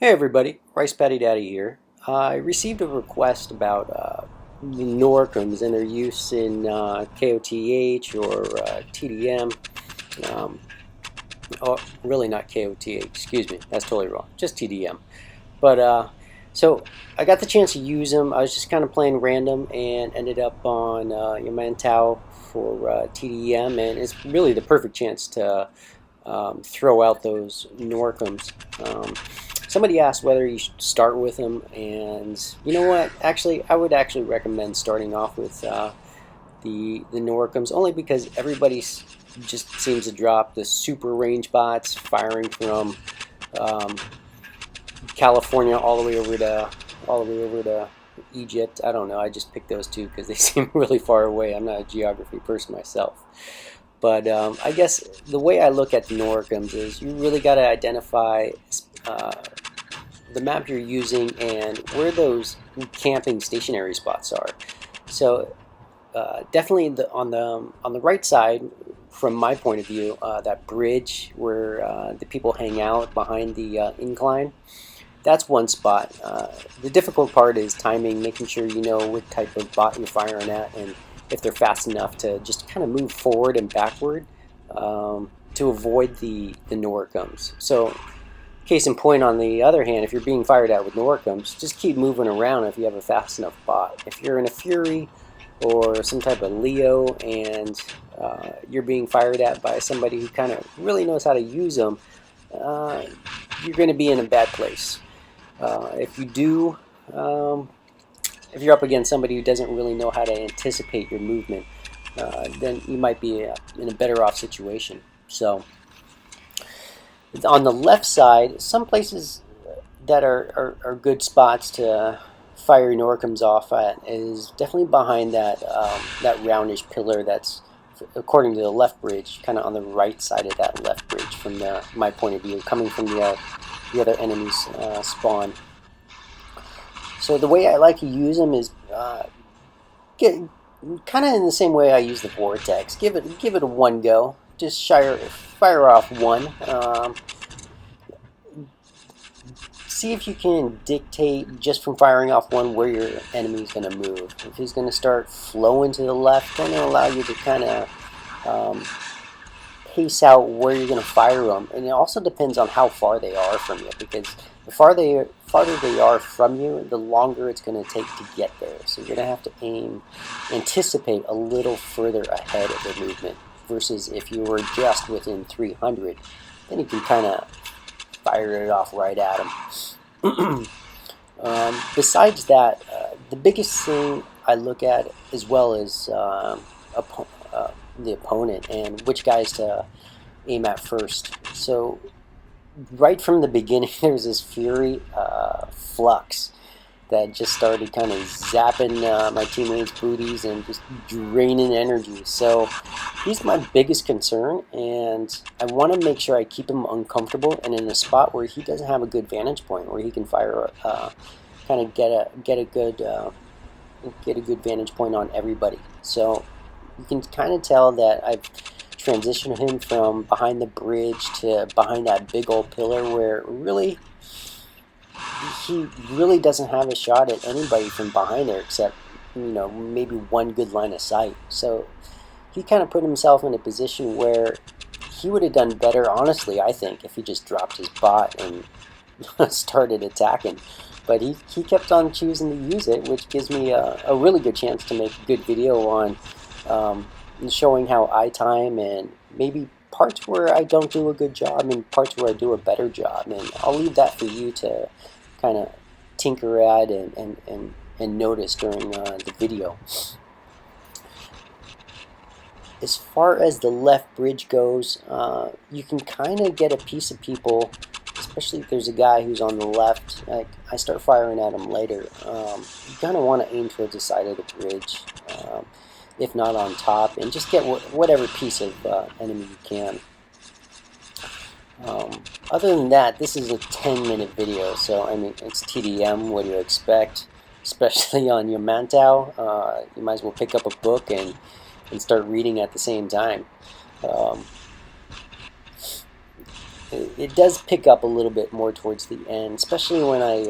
Hey everybody, Rice Patty Daddy here. I received a request about the Noricums and their use in KOTH or TDM. Um, oh, really not KOTH, excuse me, that's totally wrong, just TDM. But so I got the chance to use them. I was just kind of playing random and ended up on Yamantau for TDM, and it's really the perfect chance to throw out those Noricums. Somebody asked whether you should start with them, and you know what? Actually, I would actually recommend starting off with the Noricums, only because everybody just seems to drop the super range bots firing from um, California all the way over to Egypt. I don't know. I just picked those two because they seem really far away. I'm not a geography person myself. But I guess the way I look at the Noricums is you really got to identify uh, the map you're using and where those camping stationary spots are. So definitely on the right side, from my point of view, that bridge where the people hang out behind the incline. That's one spot. The difficult part is timing, making sure you know what type of bot you're firing at, and if they're fast enough to just kind of move forward and backward to avoid the Noricums. So, case in point, on the other hand, if you're being fired at with Noricums, just keep moving around if you have a fast enough bot. If you're in a Fury or some type of Leo and you're being fired at by somebody who kind of really knows how to use them, you're going to be in a bad place. If you do, if you're up against somebody who doesn't really know how to anticipate your movement, then you might be in a better off situation. So on the left side, some places that are good spots to fire Noricums off at is definitely behind that roundish pillar that's, according to the left bridge, kind of on the right side of that left bridge from my point of view, coming from the other enemy's spawn. So the way I like to use them is get kind of in the same way I use the vortex. Give it a one go. Just fire off one. See if you can dictate just from firing off one where your enemy is going to move. If he's going to start flowing to the left, then it'll allow you to kind of pace out where you're going to fire them. And it also depends on how far they are from you, because the farther they are from you, the longer it's going to take to get there. So you're going to have to anticipate a little further ahead of their movement, versus if you were just within 300, then you can kind of fire it off right at them. Besides that, the biggest thing I look at, as well as the opponent and which guys to aim at first. So right from the beginning, there's this Fury Flux that just started kind of zapping my teammates' booties and just draining energy. So he's my biggest concern, and I want to make sure I keep him uncomfortable and in a spot where he doesn't have a good vantage point, where he can fire, kind of get a good vantage point on everybody. So you can kind of tell that I've transitioned him from behind the bridge to behind that big old pillar, where really he really doesn't have a shot at anybody from behind there, except maybe one good line of sight. So he kind of put himself in a position where he would have done better, honestly, I think, if he just dropped his bot and started attacking. But he kept on choosing to use it, which gives me a really good chance to make a good video on showing how I time, and maybe parts where I don't do a good job and parts where I do a better job. And I'll leave that for you to kind of tinker at and notice during the video. As far as the left bridge goes, you can kind of get a piece of people, especially if there's a guy who's on the left. I start firing at him later. You kind of want to aim towards the side of the bridge, if not on top, and just get whatever piece of enemy you can. Other than that, this is a 10-minute video, so I mean, it's TDM. What do you expect? Especially on your Mantau, you might as well pick up a book and start reading at the same time. it does pick up a little bit more towards the end, especially when I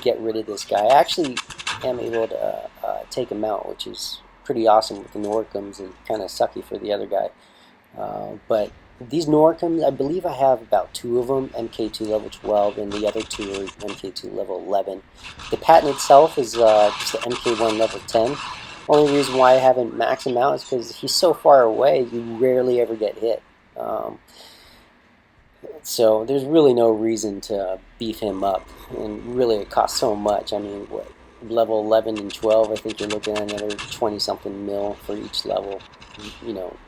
get rid of this guy. I actually am able to take him out, which is pretty awesome with the Noricums and kind of sucky for the other guy. But these Noricums, I believe I have about 2 of them, MK2 level 12, and the other 2 are MK2 level 11. The Patton itself is just the MK1 level 10. Only reason why I haven't maxed him out is because he's so far away, you rarely ever get hit. So there's really no reason to beef him up, and really it costs so much. I mean, what, level 11 and 12, I think you're looking at another 20-something mil for each level,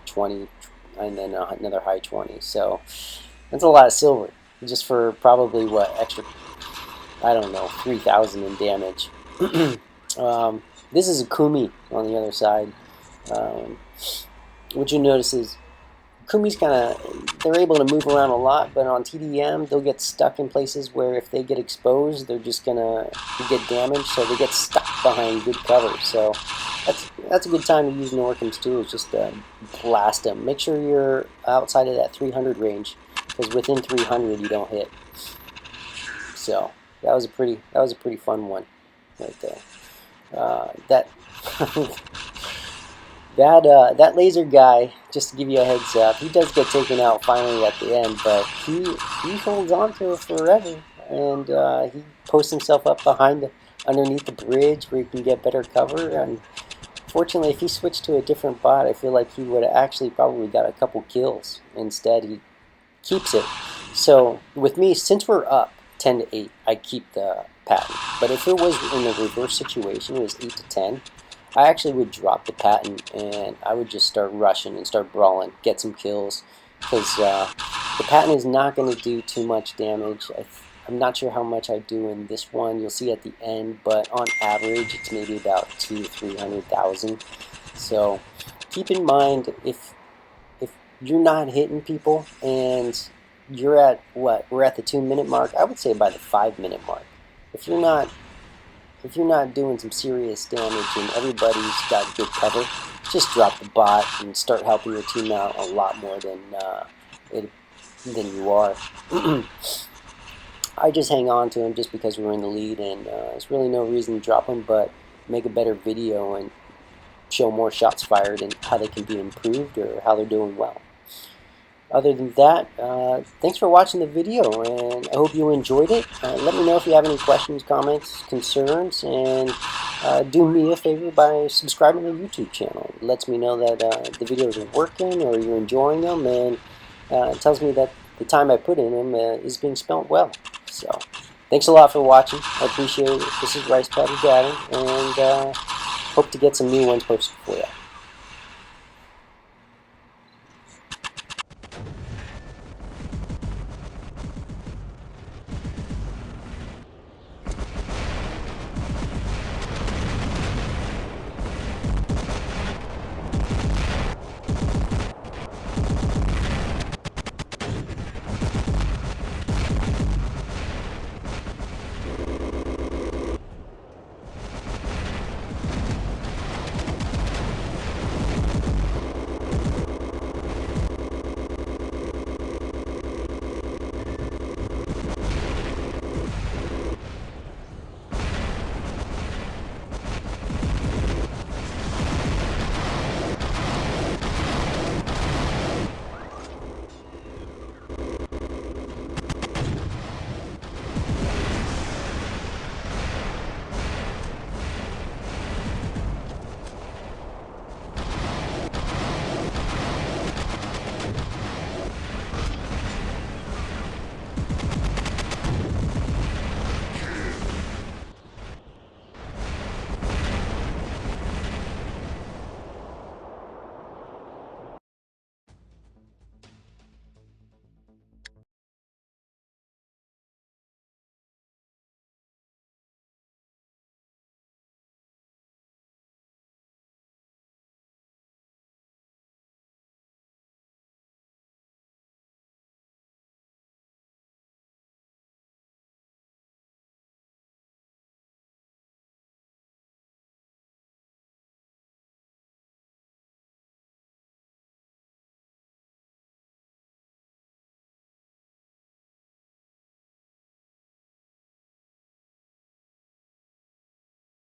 20, and then another high 20. So that's a lot of silver, just for probably, what, extra, I don't know, 3,000 in damage. This is a Kumi on the other side. What you notice is Kumi's they're able to move around a lot, but on TDM they'll get stuck in places where if they get exposed, they're just gonna get damaged. So they get stuck behind good cover. So that's a good time to use Noricums too. Is just blast them. Make sure you're outside of that 300 range, because within 300 you don't hit. So that was a pretty fun one right there. That laser guy, just to give you a heads up, he does get taken out finally at the end, but he holds on to it forever, and he posts himself up underneath the bridge where he can get better cover. And fortunately, if he switched to a different bot, I feel like he would have actually probably got a couple kills. Instead, he keeps it. So with me, since we're up 10 to 8, I keep the Patton. But if it was in the reverse situation, it was 8 to 10, I actually would drop the Patton and I would just start rushing and start brawling, get some kills, because the Patton is not going to do too much damage. I'm not sure how much I do in this one. You'll see at the end, but on average, it's maybe about 200,000 to 300,000. So keep in mind, if you're not hitting people and you're at we're at the 2-minute mark, I would say by the 5-minute mark. If you're not doing some serious damage and everybody's got good cover, just drop the bot and start helping your team out a lot more than you are. I just hang on to him just because we're in the lead, and there's really no reason to drop him, but make a better video and show more shots fired and how they can be improved or how they're doing well. Other than that, thanks for watching the video, and I hope you enjoyed it. Let me know if you have any questions, comments, concerns, and do me a favor by subscribing to the YouTube channel. It lets me know that the videos are working or you're enjoying them, and it tells me that the time I put in them is being spent well. So, thanks a lot for watching. I appreciate it. This is Rice Patty Daddy, and hope to get some new ones posted for you.